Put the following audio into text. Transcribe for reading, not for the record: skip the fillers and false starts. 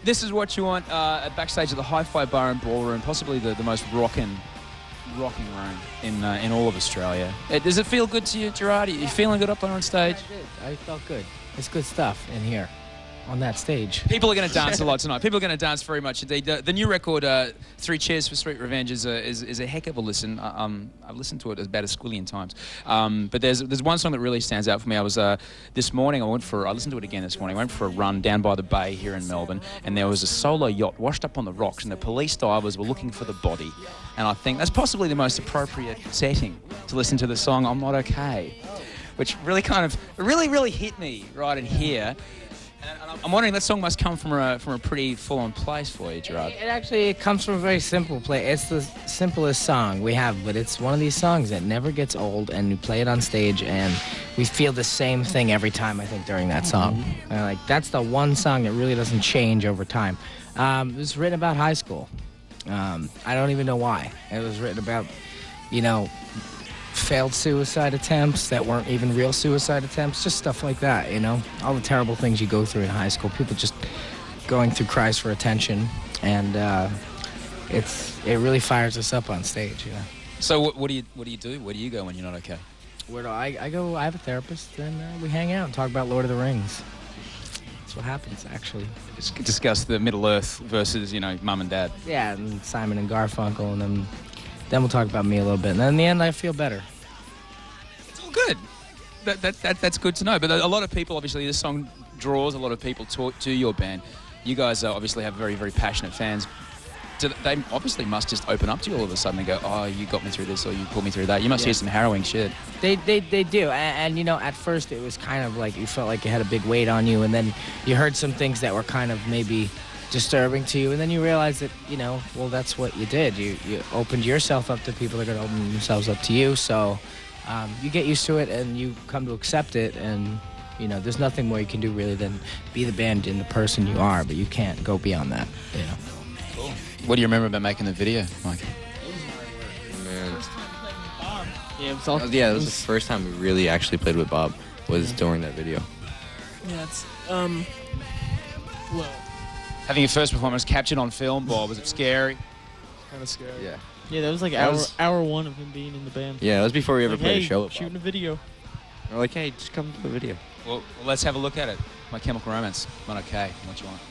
This is what you want at backstage at the Hi-Fi Bar and Ballroom, possibly the most rocking room in all of Australia. Does it feel good to you, Gerard? Are you feeling good up there on stage? I felt good. It's good stuff in here on that stage. People are going to dance a lot tonight. People are going to dance very much indeed. The new record, Three Cheers for Sweet Revenge, is a heck of a listen. I've listened to it about a squillion times. But there's one song that really stands out for me. I was this morning. I listened to it again this morning. I went for a run down by the bay here in Melbourne, and there was a solo yacht washed up on the rocks, and the police divers were looking for the body. And I think that's possibly the most appropriate setting to listen to the song "I'm Not Okay," which really really hit me right in here. And I'm wondering, that song must come from a pretty full-on place for you, Gerard. It comes from a very simple place. It's the simplest song we have, but it's one of these songs that never gets old, and we play it on stage, and we feel the same thing every time, I think, during that song. That's the one song that really doesn't change over time. It was written about high school. I don't even know why. It was written about, failed suicide attempts that weren't even real suicide attempts, just stuff like that, all the terrible things you go through in high school, people just going through cries for attention, and it really fires us up on stage. So what do you do? Where do you go when you're not okay? Where do I go? I have a therapist, and we hang out and talk about Lord of the Rings. That's what happens, actually. Just discuss the Middle Earth versus Mum and Dad. Yeah, and Simon and Garfunkel, and then we'll talk about me a little bit. And then in the end, I feel better. It's all good. That's good to know. But a lot of people, obviously, this song draws a lot of people to your band. You guys obviously have very, very passionate fans. They obviously must just open up to you all of a sudden and go, oh, you got me through this, or you pulled me through that. You must hear some harrowing shit. They do. And at first it was kind of like you felt like you had a big weight on you, and then you heard some things that were kind of maybe disturbing to you, and then you realize that well, that's what you did. You opened yourself up to people that are going to open themselves up to you, so you get used to it and you come to accept it, and there's nothing more you can do really than be the band and the person you are, but you can't go beyond that. Cool. What do you remember about making the video, Mike? Man. Yeah, it was the first time we really actually played with Bob, was during that video. Yeah, it's well, having your first performance captured on film, Bob, was it scary? kind of scary. Yeah. Yeah, that was like hour one of him being in the band. Yeah, that was before we ever played hey, a show with Bob. shooting a video. We're like, hey, just come to the video. Well, let's have a look at it. My Chemical Romance. Not okay. What you want?